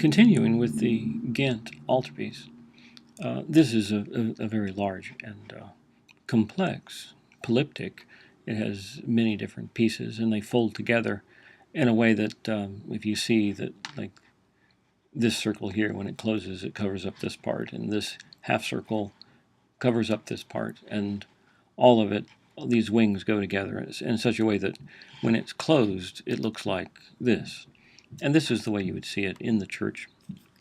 Continuing with the Ghent Altarpiece, this is a very large and complex polyptych. It has many different pieces, and they fold together in a way that if you see that, like this circle here, when it closes, it covers up this part, and this half circle covers up this part, and all of it, these wings go together in such a way that when it's closed, it looks like this. And this is the way you would see it in the church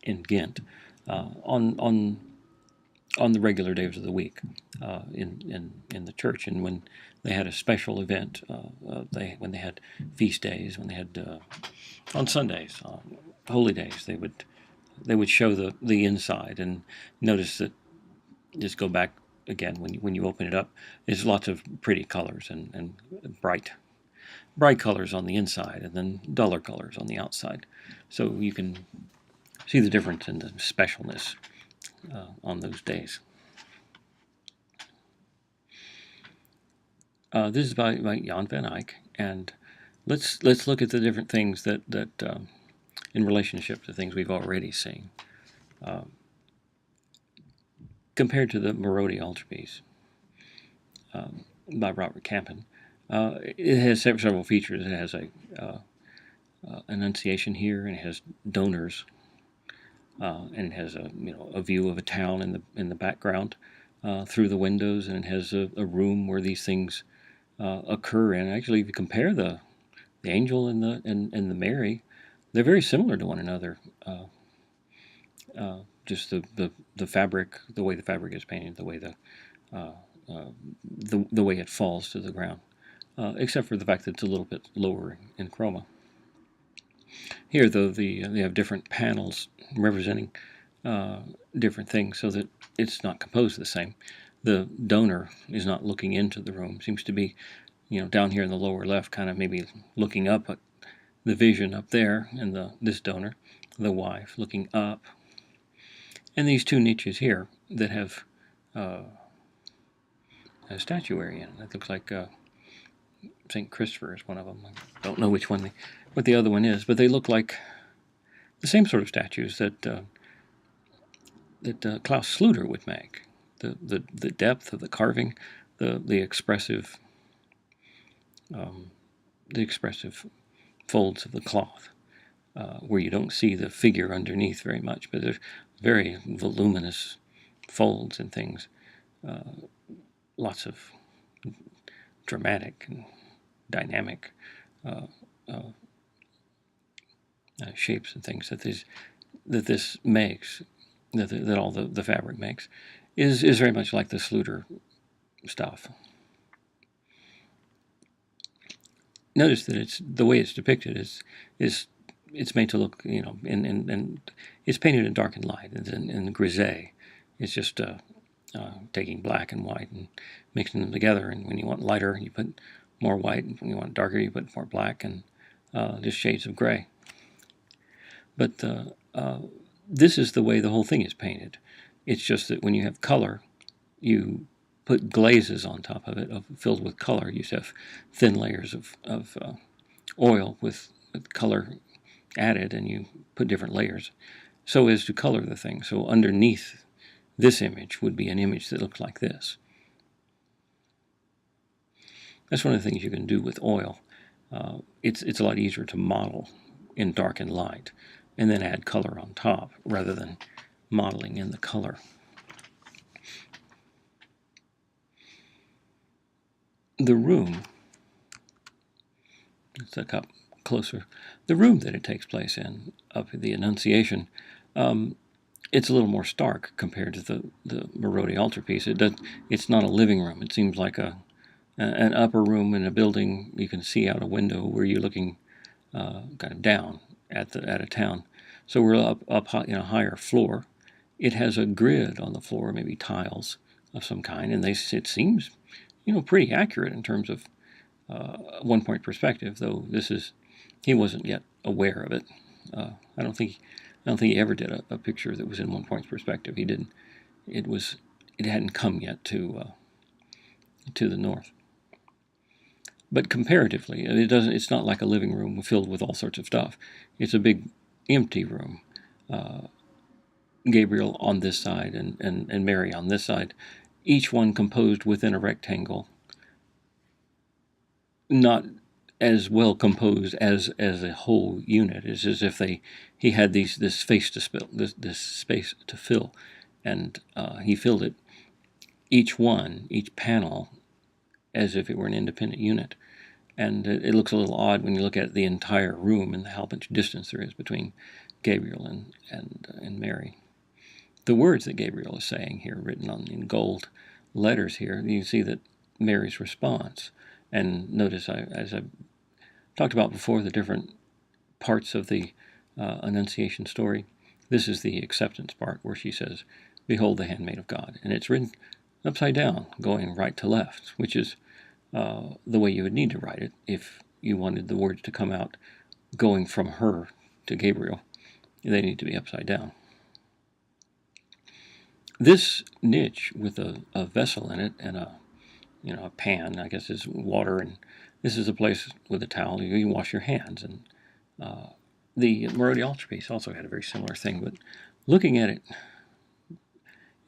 in Ghent on the regular days of the week in the church, and when they had a special event, when they had feast days, when they had on Sundays, on holy days, they would show the inside. And notice that, just go back again, when you open it up, there's lots of pretty colors and bright colors on the inside, and then duller colors on the outside. So you can see the difference in the specialness on those days. This is by Jan VanEyck, and let's look at the different things that in relationship to things we've already seen. Compared to the Marodi Altarpiece by Robert Campen, it has several features. It has a Annunciation here, and it has donors, and it has a view of a town in the background through the windows, and it has a room where these things occur in. Actually, if you compare the angel and the Mary, they're very similar to one another. Just the fabric, the way the fabric is painted, the way the way it falls to the ground, except for the fact that it's a little bit lower in chroma. Here, though, they have different panels representing different things, so that it's not composed the same. The donor is not looking into the room; seems to be, down here in the lower left, kind of maybe looking up at the vision up there, and this donor, the wife, looking up. And these two niches here that have a statuary in it. That looks like St. Christopher is one of them. I don't know what the other one is, but they look like the same sort of statues that Klaus Schluter would make. The depth of the carving, the expressive folds of the cloth, where you don't see the figure underneath very much, but there's very voluminous folds and things, lots of dramatic and dynamic shapes and things that this makes, that all the fabric makes, is very much like the Schluter stuff. Notice that it's the way it's depicted is it's made to look, and it's painted in dark and light, and in grisaille. It's just taking black and white and mixing them together. And when you want lighter, you put more white. And when you want darker, you put more black, and just shades of gray. But this is the way the whole thing is painted. It's just that when you have color, you put glazes on top of it, filled with color. You have thin layers of oil with color added, and you put different layers so as to color the thing. So underneath this image would be an image that looked like this. That's one of the things you can do with oil. It's a lot easier to model in dark and light, and then add color on top, rather than modeling in the color. The room, let's look up closer. The room that it takes place in, up at the Annunciation, it's a little more stark compared to the Marodi Altarpiece. It's not a living room. It seems like an upper room in a building. You can see out a window where you're looking kind of down at a town. So we're up high, in a higher floor. It has a grid on the floor, maybe tiles of some kind, and it seems, pretty accurate in terms of one-point perspective. Though he wasn't yet aware of it. I don't think he ever did a picture that was in one-point perspective. He didn't. It hadn't come yet to the north. But comparatively, it's not like a living room filled with all sorts of stuff. It's a big empty room Gabriel on this side and Mary on this side, each one composed within a rectangle, not as well composed as a whole unit. It's as if he had this space to fill, and he filled it, each panel, as if it were an independent unit. And it looks a little odd when you look at the entire room and how much distance there is between Gabriel and Mary. The words that Gabriel is saying here, written in gold letters here, you see that Mary's response. And notice, as I talked about before, the different parts of the Annunciation story. This is the acceptance part where she says, "Behold the handmaid of God." And it's written upside down, going right to left, which is the way you would need to write it if you wanted the words to come out going from her to Gabriel. They need to be upside down. This niche with a vessel in it and a pan, I guess, is water, and this is a place with a towel you can wash your hands. And the Marodi Altarpiece also had a very similar thing, but looking at it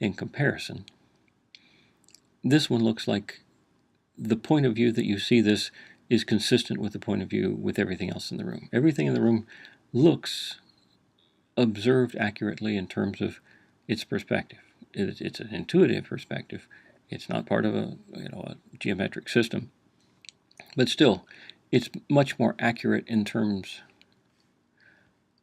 in comparison, this one looks like the point of view that you see this is consistent with the point of view with everything else in the room. Everything in the room looks observed accurately in terms of its perspective. It's an intuitive perspective. It's not part of a geometric system, but still, it's much more accurate in terms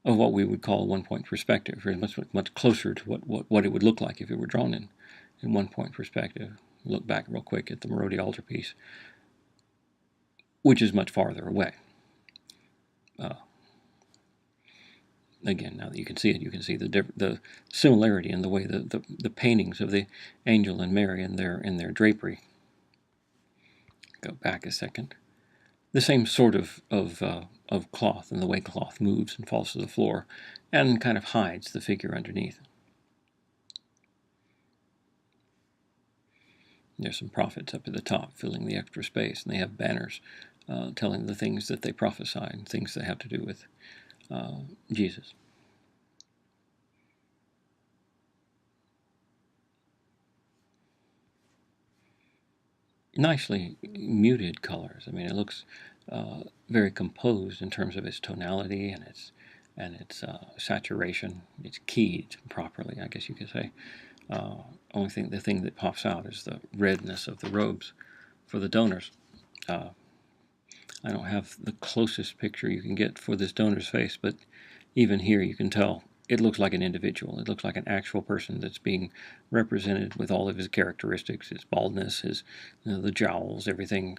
of what we would call a one-point perspective, or much closer to what it would look like if it were drawn in one-point perspective. Look back real quick at the Marodi Altarpiece, which is much farther away. Again, now that you can see it, you can see the similarity in the way the paintings of the angel and Mary in their drapery. Go back a second. The same sort of cloth, and the way cloth moves and falls to the floor and kind of hides the figure underneath. There's some prophets up at the top filling the extra space, and they have banners telling the things that they prophesy and things that have to do with Jesus. Nicely muted colors. I mean, it looks very composed in terms of its tonality and its saturation. It's keyed properly, I guess you could say. The thing that pops out is the redness of the robes for the donors. I don't have the closest picture you can get for this donor's face, but even here you can tell it looks like an individual. It looks like an actual person that's being represented with all of his characteristics, his baldness, the jowls, everything,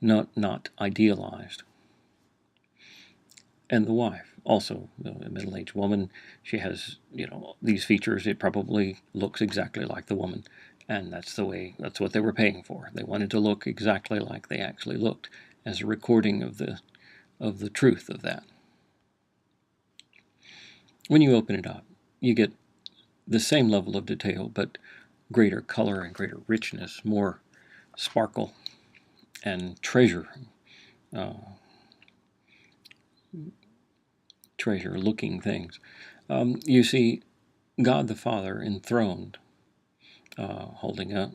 not idealized. And the wife, also a middle-aged woman, she has these features. It probably looks exactly like the woman, and that's what they were paying for. They wanted to look exactly like they actually looked, as a recording of the truth of that. When you open it up, you get the same level of detail, but greater color and greater richness, more sparkle and treasure-looking things. You see God the Father enthroned, holding a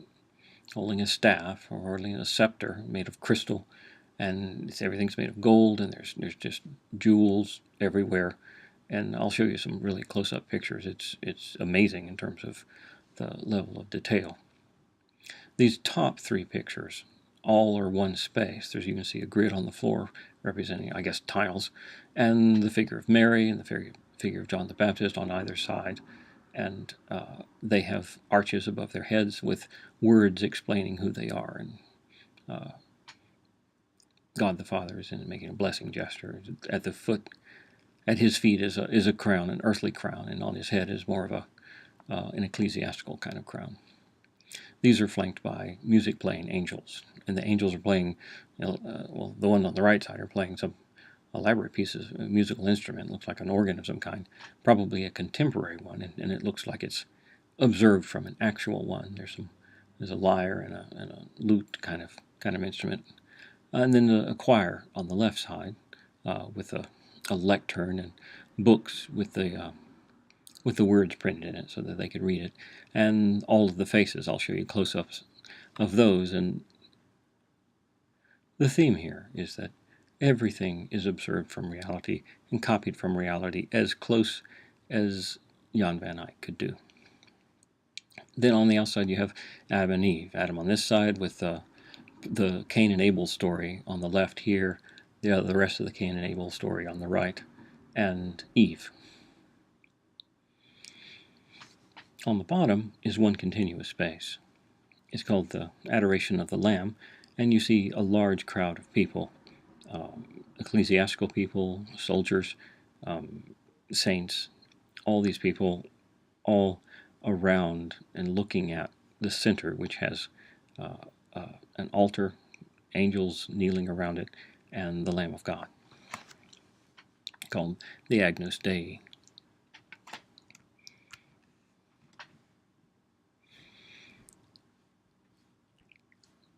staff or holding a scepter made of crystal, and everything's made of gold, and there's just jewels everywhere. And I'll show you some really close-up pictures. It's amazing in terms of the level of detail. These top three pictures all are one space. You can see a grid on the floor representing, I guess, tiles, and the figure of Mary and the figure of John the Baptist on either side. And they have arches above their heads with words explaining who they are. And God the Father is making a blessing gesture. At his feet is a crown, an earthly crown, and on his head is more of an ecclesiastical kind of crown. These are flanked by music-playing angels, and the angels are playing. The one on the right side are playing some elaborate pieces of musical instrument. It looks like an organ of some kind, probably a contemporary one, and it looks like it's observed from an actual one. There's a lyre and a lute kind of instrument, and then a choir on the left side with a lectern and books with the with the words printed in it so that they could read it. And all of the faces, I'll show you close-ups of those. And the theme here is that everything is observed from reality and copied from reality as close as Jan van Eyck could do. Then on the outside you have Adam and Eve. Adam on this side with the Cain and Abel story on the left here, the rest of the Cain and Abel story on the right, and Eve. On the bottom is one continuous space. It's called the Adoration of the Lamb, and you see a large crowd of people, ecclesiastical people, soldiers, saints, all these people all around and looking at the center, which has an altar, angels kneeling around it, and the Lamb of God, called the Agnus Dei.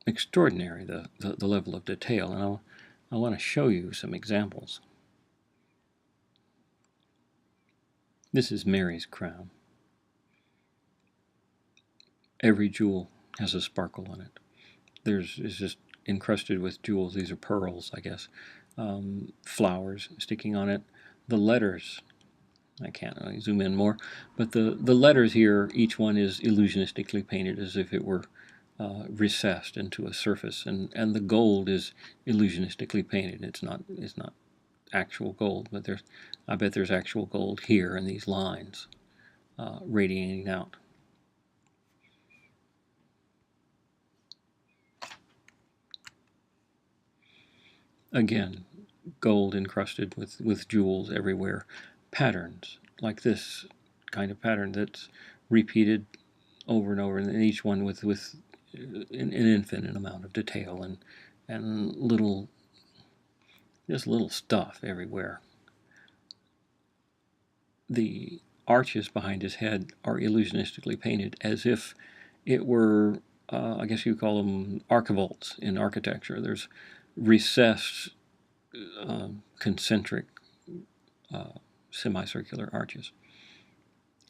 Extraordinary, the level of detail, and I want to show you some examples. This is Mary's crown. Every jewel has a sparkle in it. It's just encrusted with jewels. These are pearls, I guess. Flowers sticking on it. The letters, I can't really zoom in more, but the letters here, each one is illusionistically painted as if it were recessed into a surface, and the gold is illusionistically painted. It's not actual gold, but I bet there's actual gold here in these lines radiating out. Again, gold encrusted with jewels everywhere. Patterns like this kind of pattern that's repeated over and over, and each one with an infinite amount of detail and little stuff everywhere. The arches behind his head are illusionistically painted as if it were, I guess you call them archivolts in architecture. There's recessed, concentric, semicircular arches.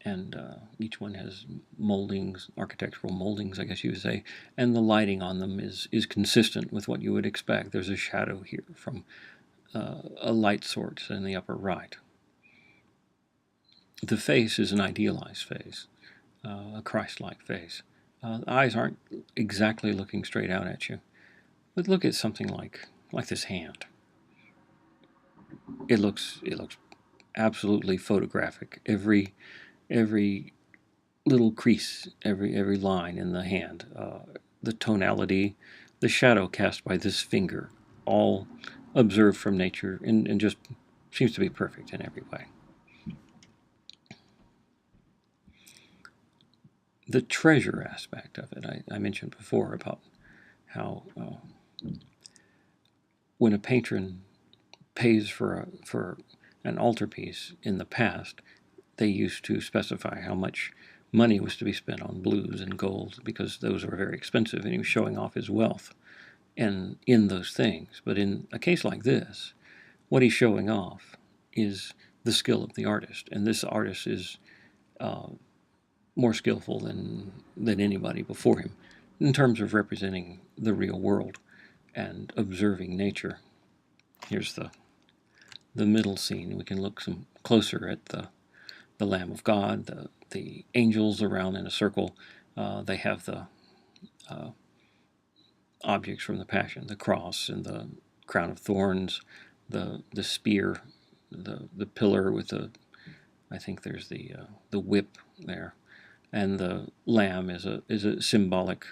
And each one has moldings, architectural moldings, I guess you would say, and the lighting on them is consistent with what you would expect. There's a shadow here from a light source in the upper right. The face is an idealized face, a Christ-like face. The eyes aren't exactly looking straight out at you, but look at something like this hand. It looks absolutely photographic. Every little crease, every line in the hand, the tonality, the shadow cast by this finger, all observed from nature and just seems to be perfect in every way. The treasure aspect of it, I mentioned before about how when a patron pays for an altarpiece in the past, they used to specify how much money was to be spent on blues and gold because those were very expensive, and he was showing off his wealth and in those things. But in a case like this, what he's showing off is the skill of the artist, and this artist is more skillful than anybody before him in terms of representing the real world and observing nature. Here's the middle scene. We can look some closer at the Lamb of God, the angels around in a circle. They have the objects from the Passion, the cross and the crown of thorns, the spear, the pillar with I think there's the whip there, and the lamb is a symbolic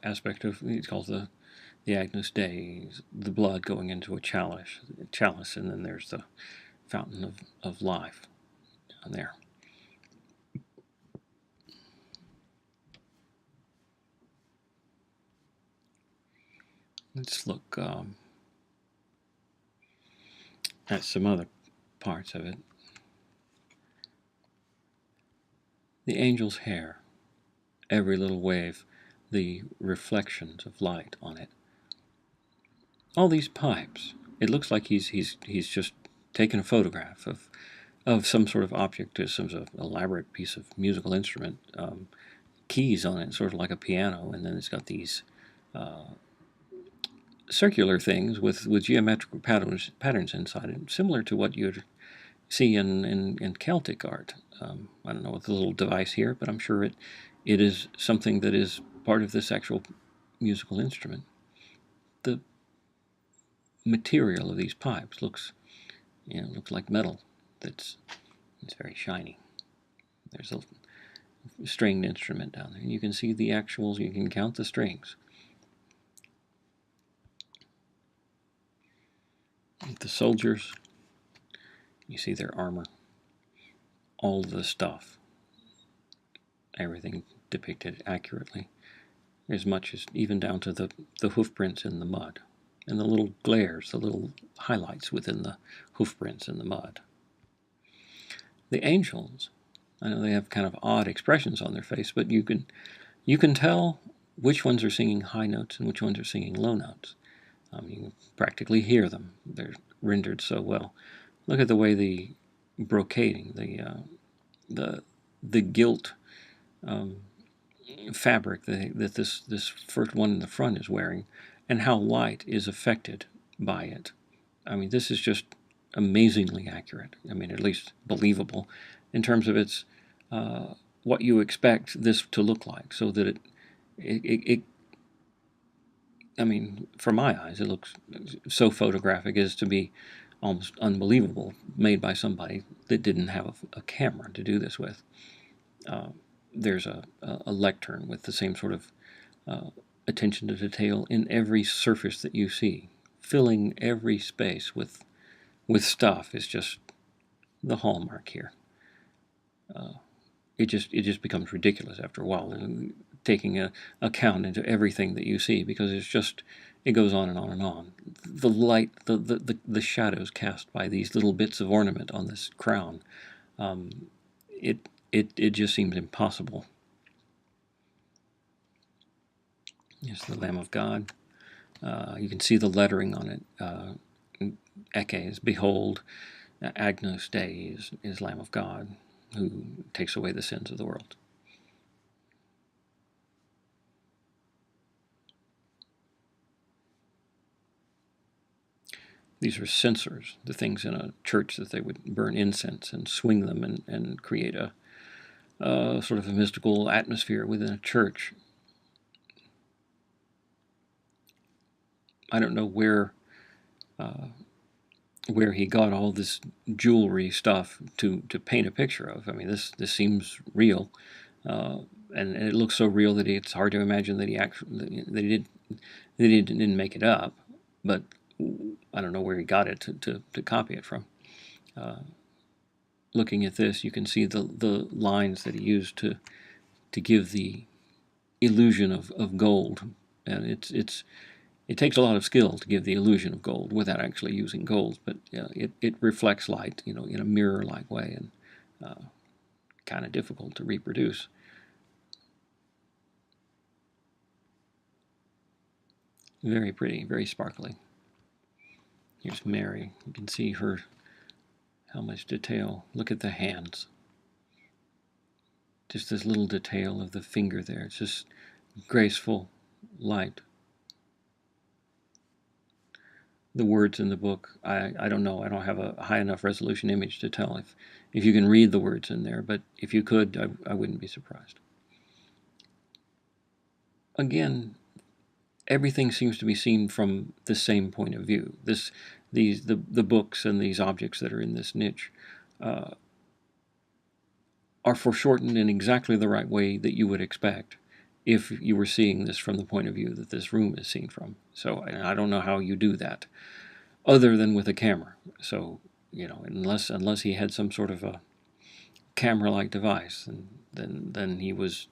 aspect of, it's called the Agnus Dei, the blood going into a chalice, and then there's the fountain of life down there. Let's look at some other parts of it. The angel's hair, every little wave, the reflections of light on it. All these pipes. It looks like he's just taken a photograph of some sort of object, to some sort of elaborate piece of musical instrument, keys on it, sort of like a piano, and then it's got these circular things with geometrical patterns inside it, similar to what you'd see in Celtic art. I don't know what the little device here, but I'm sure it is something that is part of this actual musical instrument. The material of these pipes looks like metal. It's very shiny. There's a stringed instrument down there, and you can see the actuals. You can count the strings. The soldiers, you see their armor, all the stuff, everything depicted accurately, as much as even down to the hoof prints in the mud, and the little glares, the little highlights within the hoof prints in the mud. The angels, I know they have kind of odd expressions on their face, but you can tell which ones are singing high notes and which ones are singing low notes. You can practically hear them. They're rendered so well. Look at the way the brocading, the gilt fabric that this first one in the front is wearing, and how light is affected by it. I mean, this is just amazingly accurate. I mean, at least believable in terms of its what you expect this to look like, so that it I mean, from my eyes, it looks so photographic as to be almost unbelievable, made by somebody that didn't have a camera to do this with. There's a lectern with the same sort of attention to detail in every surface that you see, filling every space with stuff is just the hallmark here. It just becomes ridiculous after a while, taking account into everything that you see, because it goes on and on and on. The light, the shadows cast by these little bits of ornament on this crown, it just seems impossible. Here's the Lamb of God. You can see the lettering on it. Ecce is behold, Agnus Dei is Lamb of God, who takes away the sins of the world. These are censers, the things in a church that they would burn incense and swing them and create a sort of a mystical atmosphere within a church. I don't know where he got all this jewelry stuff to paint a picture of. I mean, this seems real, and it looks so real that it's hard to imagine that he didn't make it up. But I don't know where he got it to copy it from. Looking at this, you can see the lines that he used to give the illusion of gold, and it takes a lot of skill to give the illusion of gold without actually using gold, but it reflects light, in a mirror-like way, and kind of difficult to reproduce. Very pretty, very sparkly. Here's Mary. You can see how much detail. Look at the hands. Just this little detail of the finger there. It's just graceful, light. The words in the book, I don't know. I don't have a high enough resolution image to tell if you can read the words in there, but if you could, I wouldn't be surprised. Again, everything seems to be seen from the same point of view. The books and these objects that are in this niche are foreshortened in exactly the right way that you would expect if you were seeing this from the point of view that this room is seen from. So I don't know how you do that, other than with a camera. So unless he had some sort of a camera-like device, then he was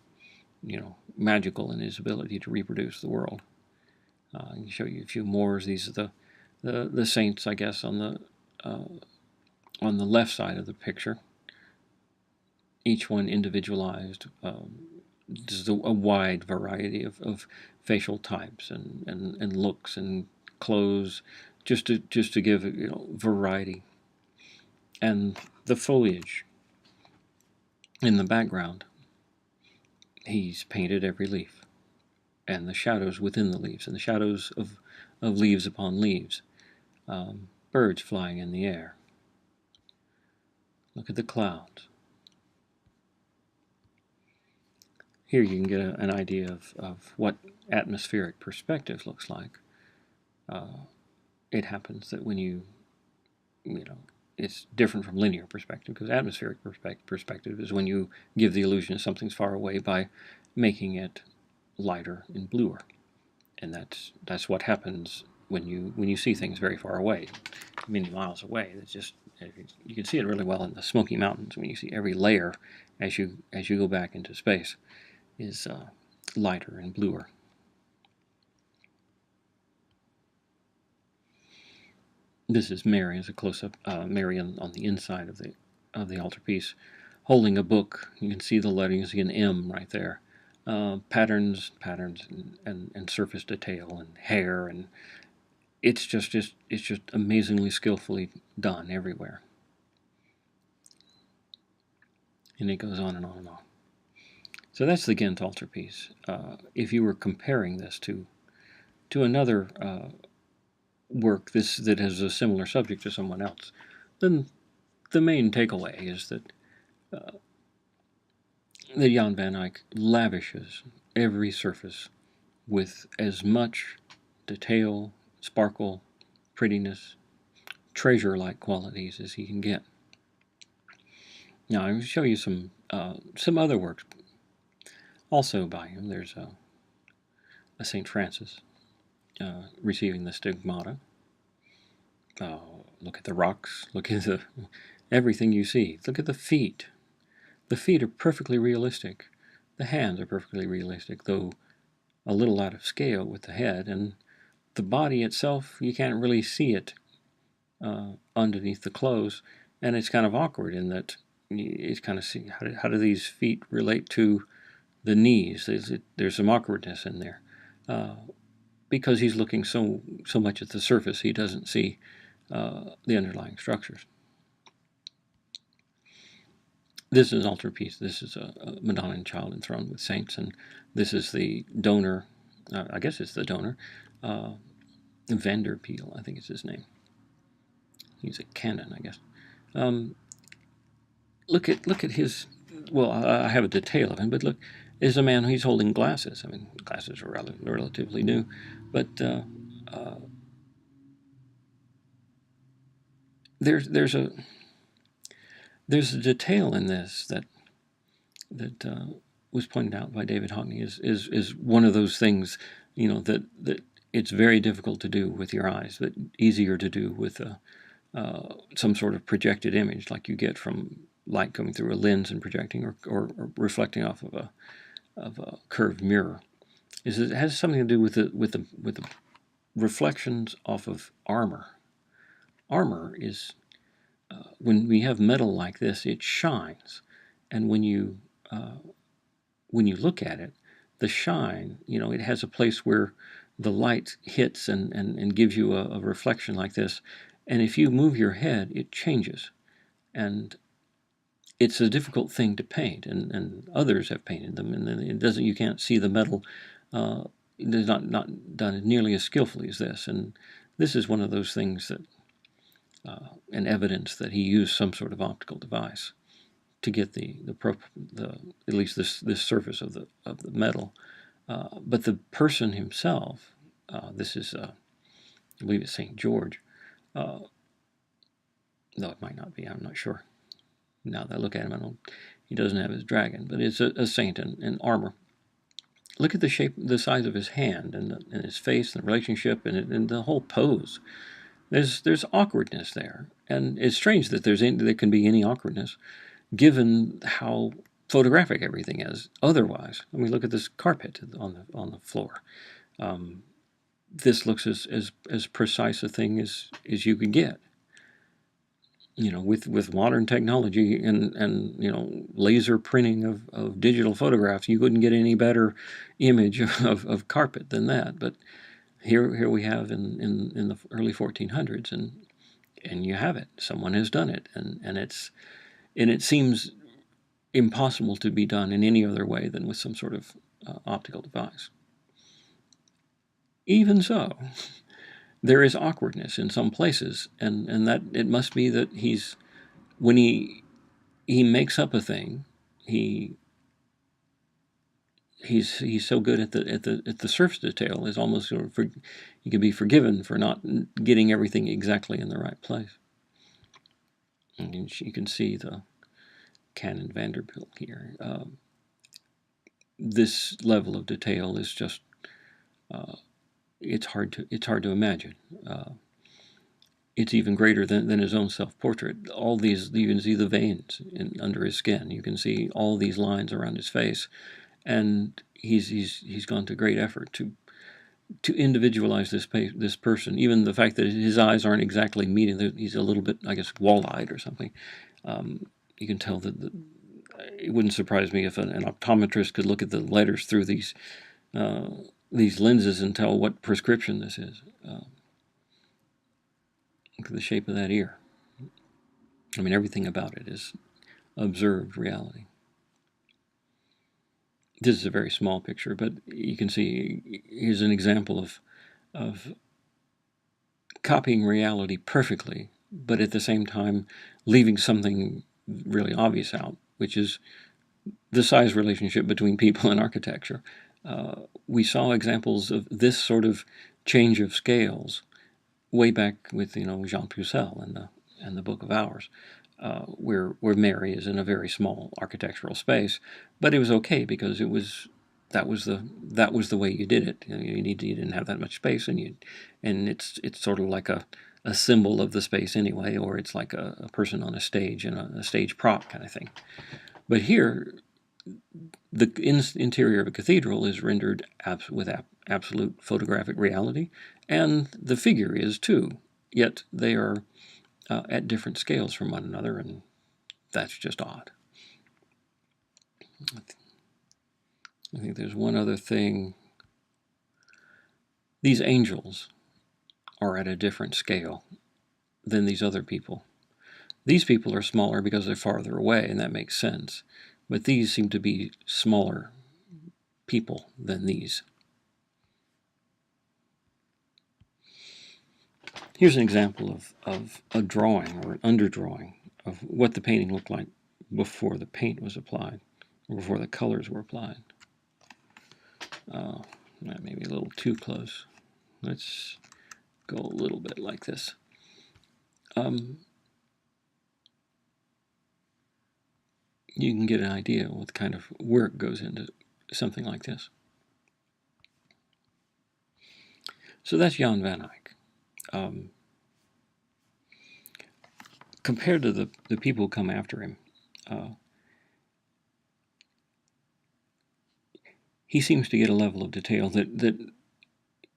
magical in his ability to reproduce the world. I can show you a few more. These are the saints, I guess, on the left side of the picture. Each one individualized. Just a wide variety of facial types and looks and clothes, just to give variety. And the foliage in the background, he's painted every leaf, and the shadows within the leaves, and the shadows of leaves upon leaves, birds flying in the air. Look at the clouds. Here you can get an idea of what atmospheric perspective looks like. It happens that when you know, it's different from linear perspective, because atmospheric perspective is when you give the illusion of something's far away by making it lighter and bluer, and that's what happens when you see things very far away, many miles away. It's just, you can see it really well in the Smoky Mountains when you see every layer as you go back into space is lighter and bluer. This is Mary as a close-up. Mary on the inside of the altarpiece, holding a book. You can see the lettering. You see an M right there. Patterns, and surface detail and hair, and it's just amazingly skillfully done everywhere. And it goes on and on and on. So that's the Ghent Altarpiece. If you were comparing this to another work that has a similar subject to someone else, then the main takeaway is that Jan VanEyck lavishes every surface with as much detail, sparkle, prettiness, treasure-like qualities as he can get. Now I'm going to show you some other works also by him. There's a St. Francis receiving the stigmata. Look at the rocks. Look at everything you see. Look at the feet. The feet are perfectly realistic. The hands are perfectly realistic, though a little out of scale with the head. And the body itself, you can't really see it underneath the clothes, and it's kind of awkward in that it's kind of see how do these feet relate to the knees. There's some awkwardness in there. Because he's looking so much at the surface, he doesn't see the underlying structures. This is an altarpiece. This is a Madonna and Child enthroned with saints, and this is the donor. I guess it's the donor, Vanderpeel, I think is his name. He's a canon, I guess. Look at his. Well, I have a detail of him, but look, is a man who's holding glasses. I mean, glasses are relatively new, but there's a detail in this that was pointed out by David Hockney is one of those things, that it's very difficult to do with your eyes, but easier to do with some sort of projected image, like you get from light coming through a lens and projecting or reflecting off of a curved mirror. Is it has something to do with the reflections off of armor. Armor is when we have metal like this, it shines, and when you look at it, the shine, it has a place where the light hits and gives you a reflection like this, and if you move your head, it changes, and it's a difficult thing to paint, and others have painted them, and then you can't see the metal. It's not done nearly as skillfully as this, and this is one of those things that, and evidence that he used some sort of optical device to get the at least this surface of the metal, but the person himself, this is I believe it's St. George, no, it might not be, I'm not sure. Now that I look at him, he doesn't have his dragon, but it's a saint in armor. Look at the shape, the size of his hand, and his face, and the relationship, and the whole pose. There's awkwardness there, and it's strange that there can be any awkwardness, given how photographic everything is. Otherwise, I mean, look at this carpet on the floor. This looks as precise a thing as you could get. With modern technology and laser printing of digital photographs, you couldn't get any better image of carpet than that. But here we have in the early 1400s, and and you have it. Someone has done it, and it seems impossible to be done in any other way than with some sort of optical device. Even so, there is awkwardness in some places, and that it must be that when he makes up a thing, he's so good at the surface detail, is almost sort of he can be forgiven for not getting everything exactly in the right place. And you can see the Canon Vanderbilt here. This level of detail is just it's hard to imagine. It's even greater than his own self-portrait. All these, you can see the veins under his skin. You can see all these lines around his face, and he's gone to great effort to individualize this person. Even the fact that his eyes aren't exactly meeting, he's a little bit, I guess, wall-eyed or something. You can tell that it wouldn't surprise me if an optometrist could look at the letters through these lenses and tell what prescription this is. Look at the shape of that ear. I mean, everything about it is observed reality. This is a very small picture, but you can see here's an example of copying reality perfectly, but at the same time leaving something really obvious out, which is the size relationship between people and architecture. We saw examples of this sort of change of scales way back with Jean Pucelle and the Book of Hours, where Mary is in a very small architectural space, but it was okay because that was the way you did it. You didn't have that much space, and it's sort of like a symbol of the space anyway, or it's like a person on a stage and a stage prop kind of thing. But here, the interior of a cathedral is rendered with absolute photographic reality, and the figure is too, yet they are at different scales from one another, and that's just odd. I think there's one other thing. These angels are at a different scale than these other people. These people are smaller because they're farther away, and that makes sense, but these seem to be smaller people than these. Here's an example of a drawing or an underdrawing of what the painting looked like before the paint was applied, or before the colors were applied. That may be a little too close. Let's go a little bit like this. You can get an idea of what kind of work goes into something like this. So that's Jan van Eyck. Compared to the people who come after him, he seems to get a level of detail that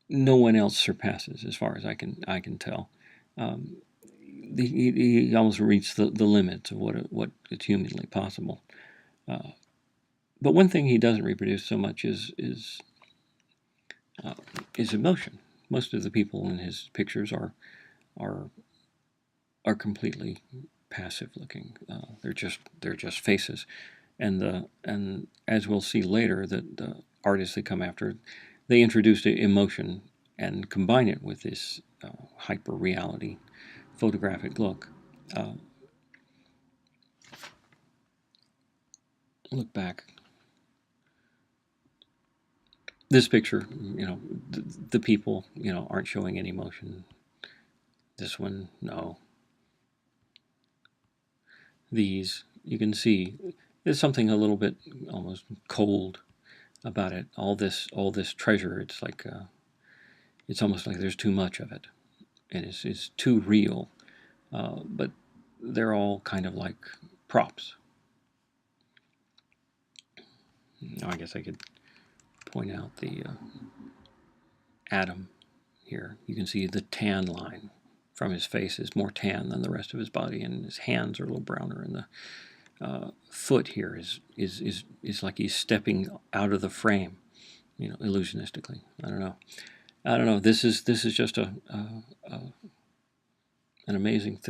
no one else surpasses, as far as I can tell. He almost reached the limits of what is humanly possible. But one thing he doesn't reproduce so much is emotion. Most of the people in his pictures are completely passive looking. They're just faces, and as we'll see later, that the artists that come after, they introduce emotion and combine it with this hyper reality photographic look. Look back. This picture, the people, aren't showing any emotion. This one, no. These, you can see, there's something a little bit almost cold about it. All this treasure, it's like, it's almost like there's too much of it, and it's too real. But they're all kind of like props. Now, I guess I could point out the Adam here. You can see the tan line from his face is more tan than the rest of his body, and his hands are a little browner, and the foot here is like he's stepping out of the frame, illusionistically. I don't know. This is just a an amazing thing.